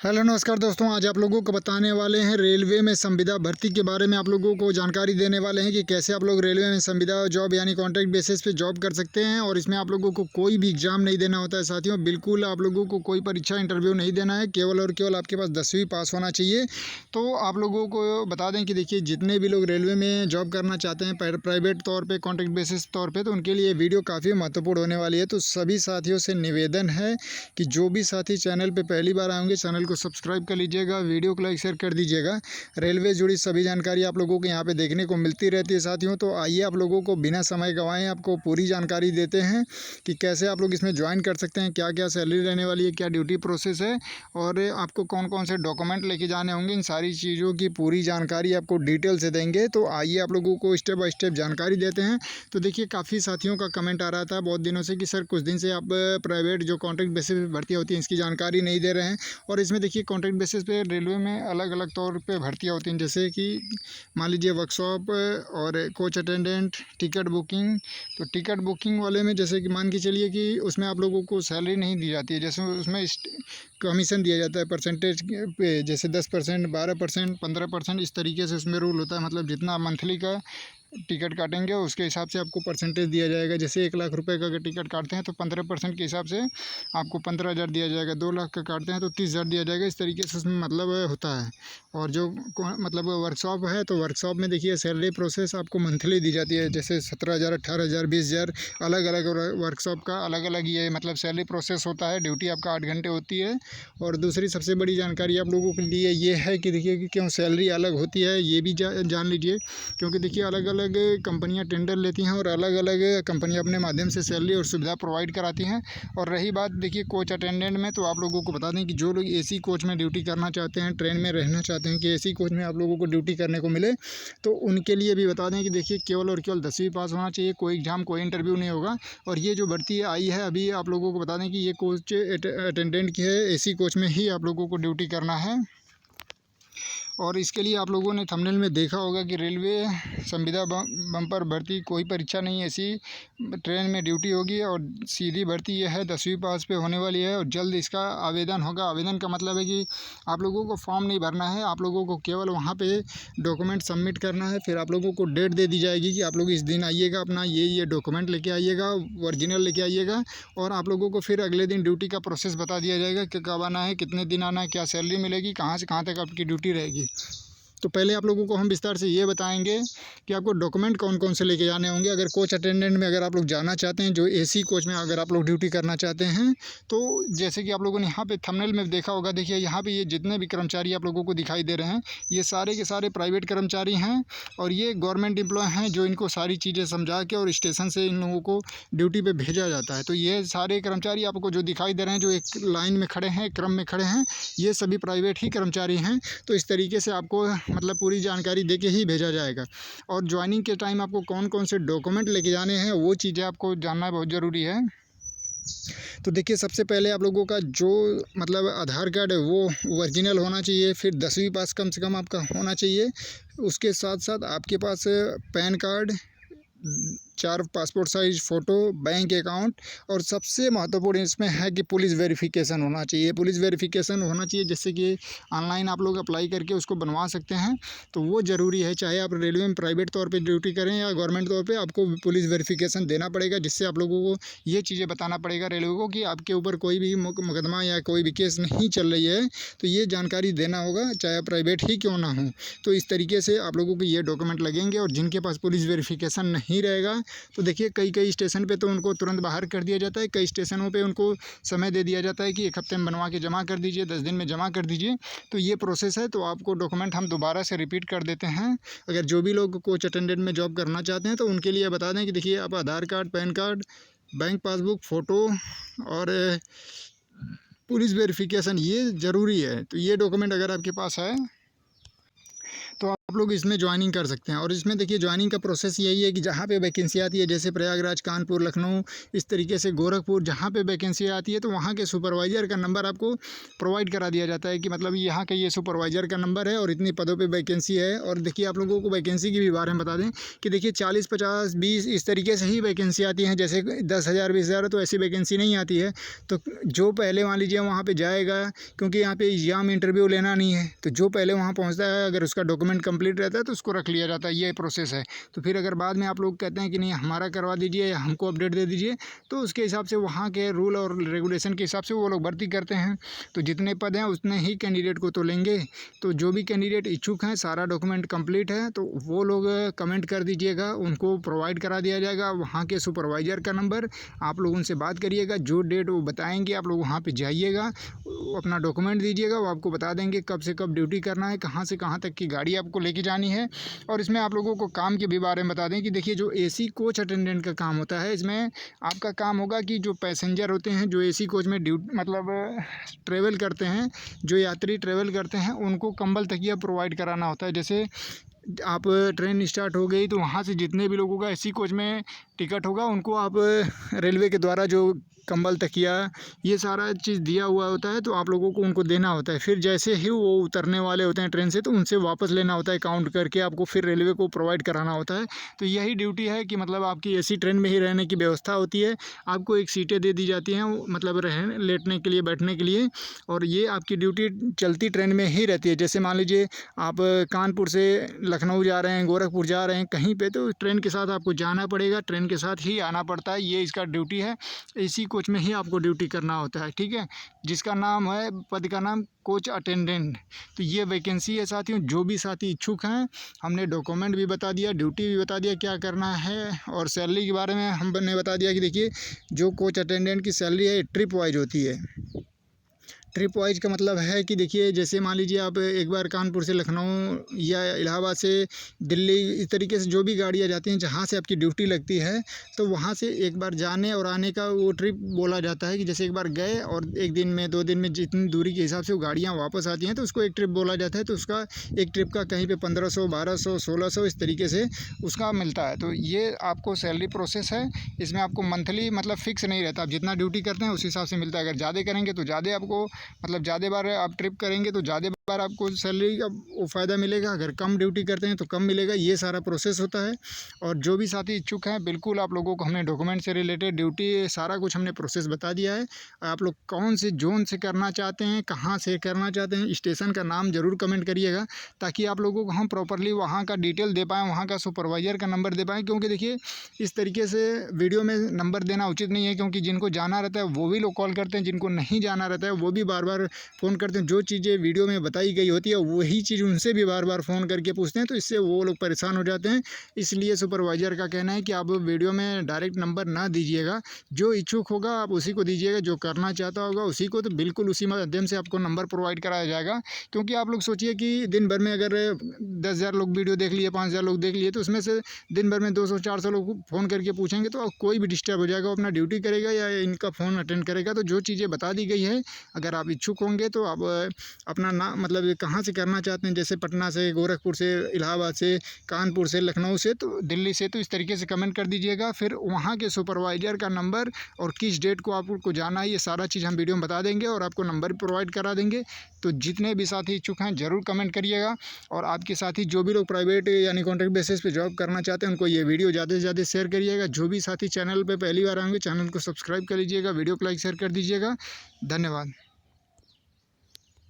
Hello नमस्कार दोस्तों, आज आप लोगों को बताने वाले हैं रेलवे में संविदा भर्ती के बारे में। आप लोगों को जानकारी देने वाले हैं कि कैसे आप लोग रेलवे में संविदा जॉब यानी कॉन्ट्रैक्ट बेसिस पे जॉब कर सकते हैं। और इसमें आप लोगों को कोई भी एग्जाम नहीं देना होता है साथियों। बिल्कुल आप लोगों को कोई परीक्षा इंटरव्यू नहीं देना है, केवल और केवल आपके पास 10वीं पास होना चाहिए। तो आप लोगों को बता दें कि देखिए, जितने भी लोग रेलवे में जॉब करना चाहते हैं प्राइवेट तौर पर, कॉन्ट्रैक्ट बेसिस तौर पर, तो उनके लिए वीडियो काफ़ी महत्वपूर्ण होने वाली है। तो सभी साथियों से निवेदन है कि जो भी साथी चैनल पर पहली बार आएंगे, चैनल को सब्सक्राइब कर लीजिएगा, वीडियो को लाइक शेयर कर दीजिएगा। रेलवे जुड़ी सभी जानकारी आप लोगों को यहाँ पे देखने को मिलती रहती है साथियों। तो आइए आप लोगों को बिना समय गंवाए आपको पूरी जानकारी देते हैं कि कैसे आप लोग इसमें ज्वाइन कर सकते हैं, क्या क्या सैलरी रहने वाली है, क्या ड्यूटी प्रोसेस है और आपको कौन कौन से डॉक्यूमेंट लेके जाने होंगे। इन सारी चीज़ों की पूरी जानकारी आपको डिटेल से देंगे। तो आइए आप लोगों को स्टेप बाय स्टेप जानकारी देते हैं। तो देखिए, काफ़ी साथियों का कमेंट आ रहा था बहुत दिनों से कि सर कुछ दिन से आप प्राइवेट जो कॉन्ट्रैक्ट बेसिस पे भर्ती होती है इसकी जानकारी नहीं दे रहे हैं। और इसमें देखिए, कॉन्ट्रैक्ट बेसिस पे रेलवे में अलग अलग तौर पे भर्तियाँ होती हैं, जैसे कि मान लीजिए वर्कशॉप और कोच अटेंडेंट, टिकट बुकिंग। तो टिकट बुकिंग वाले में जैसे कि मान के चलिए कि उसमें आप लोगों को सैलरी नहीं दी जाती है, जैसे उसमें कमीशन दिया जाता है परसेंटेज पे, जैसे 10%, 12%, 15%, इस तरीके से उसमें रूल होता है। मतलब जितना मंथली का टिकट काटेंगे उसके हिसाब से आपको परसेंटेज दिया जाएगा। जैसे 1 लाख रुपए का अगर टिकट काटते हैं तो 15% के हिसाब से आपको 15,000 दिया जाएगा। 2 लाख का काटते हैं तो 30,000 दिया जाएगा। इस तरीके से उसमें मतलब होता है। और जो मतलब वर्कशॉप है, तो वर्कशॉप में देखिए सैलरी प्रोसेस आपको मंथली दी जाती है, जैसे 17,000, 18,000, 20,000, अलग अलग वर्कशॉप का अलग अलग ये मतलब सैलरी प्रोसेस होता है। ड्यूटी आपका 8 घंटे होती है। और दूसरी सबसे बड़ी जानकारी आप लोगों के लिए ये है कि देखिए कि क्यों सैलरी अलग होती है, ये भी जान लीजिए। क्योंकि देखिए, अलग अलग कंपनियां टेंडर लेती हैं और अलग अलग कंपनियां अपने माध्यम से सैलरी और सुविधा प्रोवाइड कराती हैं। और रही बात देखिए कोच अटेंडेंट में, तो आप लोगों को बता दें कि जो लोग एसी कोच में ड्यूटी करना चाहते हैं, ट्रेन में रहना चाहते हैं कि एसी कोच में आप लोगों को ड्यूटी करने को मिले, तो उनके लिए भी बता दें कि देखिए केवल और केवल 10वीं पास होना चाहिए। कोई एग्ज़ाम, कोई इंटरव्यू नहीं होगा। और ये जो भर्ती आई है अभी, आप लोगों को बता दें कि ये कोच अटेंडेंट की है। एसी कोच में ही आप लोगों को ड्यूटी करना है। और इसके लिए आप लोगों ने थंबनेल में देखा होगा कि रेलवे संविदा बम्पर भर्ती, कोई परीक्षा नहीं, ऐसी ट्रेन में ड्यूटी होगी। और सीधी भर्ती यह है, 10वीं पास पे होने वाली है। और जल्द इसका आवेदन होगा। आवेदन का मतलब है कि आप लोगों को फॉर्म नहीं भरना है, आप लोगों को केवल वहाँ पे डॉक्यूमेंट सबमिट करना है। फिर आप लोगों को डेट दे दी जाएगी कि आप लोग इस दिन आइएगा, अपना ये डॉक्यूमेंट लेके आइएगा, ओरिजिनल लेके आइएगा। और आप लोगों को फिर अगले दिन ड्यूटी का प्रोसेस बता दिया जाएगा कि कब आना है, कितने दिन आना है, क्या सैलरी मिलेगी, कहाँ से कहाँ तक आपकी ड्यूटी रहेगी। तो पहले आप लोगों को हम विस्तार से ये बताएंगे कि आपको डॉक्यूमेंट कौन कौन से लेके जाने होंगे। अगर कोच अटेंडेंट में अगर आप लोग जाना चाहते हैं, जो एसी कोच में अगर आप लोग ड्यूटी करना चाहते हैं, तो जैसे कि आप लोगों ने यहाँ पे थंबनेल में देखा होगा, देखिए यहाँ पे ये जितने भी कर्मचारी आप लोगों को दिखाई दे रहे हैं, ये सारे के सारे प्राइवेट कर्मचारी हैं। और ये गवर्नमेंट एम्प्लॉय हैं, जो इनको सारी चीज़ें समझा के और स्टेशन से इन लोगों को ड्यूटी पर भेजा जाता है। तो ये सारे कर्मचारी आपको जो दिखाई दे रहे हैं, जो एक लाइन में खड़े हैं, क्रम में खड़े हैं, ये सभी प्राइवेट ही कर्मचारी हैं। तो इस तरीके से आपको मतलब पूरी जानकारी देके ही भेजा जाएगा। और ज्वाइनिंग के टाइम आपको कौन कौन से डॉक्यूमेंट लेके जाने हैं, वो चीज़ें आपको जानना बहुत ज़रूरी है। तो देखिए, सबसे पहले आप लोगों का जो मतलब आधार कार्ड है वो ओरिजिनल होना चाहिए। फिर 10वीं पास कम से कम आपका होना चाहिए। उसके साथ साथ आपके पास PAN card, 4 passport size photo, bank account. और सबसे महत्वपूर्ण इसमें है कि पुलिस वेरिफिकेशन होना चाहिए। पुलिस वेरिफिकेशन होना चाहिए, जिससे कि ऑनलाइन आप लोग अप्लाई करके उसको बनवा सकते हैं। तो वो ज़रूरी है, चाहे आप रेलवे में प्राइवेट तौर पे ड्यूटी करें या गवर्नमेंट तौर पे, आपको पुलिस वेरिफिकेशन देना पड़ेगा। जिससे आप लोगों को ये चीज़ें बताना पड़ेगा रेलवे को कि आपके ऊपर कोई भी मुकदमा या कोई भी केस नहीं चल रही है। तो ये जानकारी देना होगा, चाहे प्राइवेट ही क्यों ना हो। तो इस तरीके से आप लोगों को ये डॉक्यूमेंट लगेंगे। और जिनके पास पुलिस वेरिफिकेशन नहीं रहेगा, तो देखिए कई कई स्टेशन पे तो उनको तुरंत बाहर कर दिया जाता है। कई स्टेशनों पे उनको समय दे दिया जाता है कि 1 हफ्ते में बनवा के जमा कर दीजिए, 10 दिन में जमा कर दीजिए। तो ये प्रोसेस है। तो आपको डॉक्यूमेंट हम दोबारा से रिपीट कर देते हैं। अगर जो भी लोग कोच अटेंडेंट में जॉब करना चाहते हैं, तो उनके लिए बता दें कि देखिए, आप Aadhaar card, PAN card, bank passbook, photo और पुलिस वेरिफिकेशन ये ज़रूरी है। तो ये डॉक्यूमेंट अगर आपके पास है, तो आप लोग इसमें ज्वाइनिंग कर सकते हैं। और इसमें देखिए ज्वाइनिंग का प्रोसेस यही है कि जहाँ पे वैकेंसी आती है, जैसे प्रयागराज, कानपुर, लखनऊ, इस तरीके से गोरखपुर, जहाँ पे वैकेंसी आती है तो वहाँ के सुपरवाइज़र का नंबर आपको प्रोवाइड करा दिया जाता है कि मतलब यहाँ का ये सुपरवाइज़र का नंबर है और इतनी पदों पे वैकेंसी है। और देखिए आप लोगों को वैकेंसी के भी बारे में बता दें कि देखिए 40, 50, 20 इस तरीके से ही वैकेंसी आती हैं। जैसे 10,000, 20,000 तो ऐसी वैकेंसी नहीं आती है। तो जो पहले मान लीजिए वहाँ पे जाएगा, क्योंकि यहाँ पे एग्ज़ाम इंटरव्यू लेना नहीं है, तो जो पहले वहाँ पहुँचता है अगर उसका डॉक्यूमेंट कंप्लीट रहता है तो उसको रख लिया जाता है। ये प्रोसेस है। तो फिर अगर बाद में आप लोग कहते हैं कि नहीं हमारा करवा दीजिए या हमको अपडेट दे दीजिए, तो उसके हिसाब से वहाँ के रूल और रेगुलेशन के हिसाब से वो लोग भर्ती करते हैं। तो जितने पद हैं उतने ही कैंडिडेट को तो लेंगे। तो जो भी कैंडिडेट इच्छुक हैं, सारा डॉक्यूमेंट कंप्लीट है, तो वो लोग कमेंट कर दीजिएगा, उनको प्रोवाइड करा दिया जाएगा वहाँ के सुपरवाइज़र का नंबर। आप लोग उनसे बात करिएगा, जो डेट वो बताएंगे आप लोग वहाँ पे जाइएगा, अपना डॉक्यूमेंट दीजिएगा, वो आपको बता देंगे कब से कब ड्यूटी करना है, कहाँ से कहाँ तक की गाड़ी आपको लेके जानी है। और इसमें आप लोगों को काम के भी बारे में बता दें कि देखिए जो एसी कोच अटेंडेंट का काम होता है, इसमें आपका काम होगा कि जो पैसेंजर होते हैं, जो एसी कोच में मतलब ट्रेवल करते हैं, जो यात्री ट्रेवल करते हैं, उनको कंबल तकिया प्रोवाइड कराना होता है। जैसे आप ट्रेन स्टार्ट हो गई तो वहाँ से जितने भी लोगों का एसी कोच में टिकट होगा उनको आप रेलवे के द्वारा जो कंबल तकिया ये सारा चीज़ दिया हुआ होता है, तो आप लोगों को उनको देना होता है। फिर जैसे ही वो उतरने वाले होते हैं ट्रेन से, तो उनसे वापस लेना होता है, काउंट करके आपको फिर रेलवे को प्रोवाइड कराना होता है। तो यही ड्यूटी है कि मतलब आपकी एसी ट्रेन में ही रहने की व्यवस्था होती है। आपको एक सीटें दे दी जाती हैं मतलब रहने लेटने के लिए, बैठने के लिए, और ये आपकी ड्यूटी चलती ट्रेन में ही रहती है। जैसे मान लीजिए आप कानपुर से लखनऊ जा रहे हैं, गोरखपुर जा रहे हैं कहीं पे, तो ट्रेन के साथ आपको जाना पड़ेगा, ट्रेन के साथ ही आना पड़ता है। ये इसका ड्यूटी है, एसी कोच में ही आपको ड्यूटी करना होता है, ठीक है। जिसका नाम है, पद का नाम कोच अटेंडेंट। तो ये वैकेंसी है साथियों। जो भी साथी इच्छुक हैं, हमने डॉक्यूमेंट भी बता दिया, ड्यूटी भी बता दिया क्या करना है, और सैलरी के बारे में हमने बता दिया कि देखिए जो कोच अटेंडेंट की सैलरी है ट्रिप वाइज होती है। ट्रिप वाइज का मतलब है कि देखिए जैसे मान लीजिए आप एक बार कानपुर से लखनऊ या इलाहाबाद से दिल्ली, इस तरीके से जो भी गाड़ियाँ जाती हैं जहाँ से आपकी ड्यूटी लगती है, तो वहाँ से एक बार जाने और आने का वो ट्रिप बोला जाता है कि जैसे एक बार गए और 1 दिन में 2 दिन में जितनी दूरी के हिसाब से वो गाड़ियाँ वापस आती हैं तो उसको एक ट्रिप बोला जाता है। तो उसका एक ट्रिप का कहीं पे 1500, 1200, 1600 इस तरीके से उसका मिलता है। तो ये आपको सैलरी प्रोसेस है। इसमें आपको मंथली मतलब फिक्स नहीं रहता, आप जितना ड्यूटी करते हैं उस हिसाब से मिलता है। अगर ज़्यादा करेंगे तो ज़्यादा आपको मतलब ज़्यादा बार आप ट्रिप करेंगे तो ज़्यादा बार आपको सैलरी का वो फ़ायदा मिलेगा। अगर कम ड्यूटी करते हैं तो कम मिलेगा। ये सारा प्रोसेस होता है। और जो भी साथी इच्छुक हैं, बिल्कुल आप लोगों को हमने डॉक्यूमेंट से रिलेटेड ड्यूटी सारा कुछ हमने प्रोसेस बता दिया है। आप लोग कौन से जोन से करना चाहते हैं, कहाँ से करना चाहते हैं, स्टेशन का नाम ज़रूर कमेंट करिएगा, ताकि आप लोगों को हम प्रॉपरली वहाँ का डिटेल दे पाएँ, वहाँ का सुपरवाइज़र का नंबर दे पाएँ। क्योंकि देखिए इस तरीके से वीडियो में नंबर देना उचित नहीं है, क्योंकि जिनको जाना रहता है वो भी लोग कॉल करते हैं, जिनको नहीं जाना रहता है वो भी बार बार फ़ोन करते हैं। जो चीज़ें वीडियो में बताई गई होती है वही चीज़ उनसे भी बार बार फ़ोन करके पूछते हैं, तो इससे वो लोग परेशान हो जाते हैं। इसलिए सुपरवाइज़र का कहना है कि आप वीडियो में डायरेक्ट नंबर ना दीजिएगा, जो इच्छुक होगा आप उसी को दीजिएगा, जो करना चाहता होगा उसी को, तो बिल्कुल उसी माध्यम से आपको नंबर प्रोवाइड कराया जाएगा। क्योंकि आप लोग सोचिए कि दिन भर में अगर 10,000 लोग वीडियो देख लिए, 5,000 लोग देख लिए, तो उसमें से दिन भर में 200-400 लोग फ़ोन करके पूछेंगे, तो कोई भी डिस्टर्ब हो जाएगा, वो अपना ड्यूटी करेगा या इनका फ़ोन अटेंड करेगा। तो जो चीज़ें बता दी गई है, अगर आप इच्छुक होंगे तो आप अपना नाम मतलब कहाँ से करना चाहते हैं, जैसे पटना से, गोरखपुर से, इलाहाबाद से, कानपुर से, लखनऊ से, तो दिल्ली से, तो इस तरीके से कमेंट कर दीजिएगा। फिर वहाँ के सुपरवाइज़र का नंबर और किस डेट को आपको जाना है, ये सारा चीज़ हम वीडियो में बता देंगे और आपको नंबर प्रोवाइड करा देंगे। तो जितने भी साथी इच्छुक हैं ज़रूर कमेंट करिएगा। और आपके साथी जो भी लोग प्राइवेट यानी कॉन्ट्रैक्ट बेसिस पे जॉब करना चाहते हैं, उनको ये वीडियो ज़्यादा से ज़्यादा शेयर करिएगा। जो भी साथी चैनल पे पहली बार आएंगे, चैनल को सब्सक्राइब कर लीजिएगा, वीडियो को लाइक शेयर कर दीजिएगा। धन्यवाद।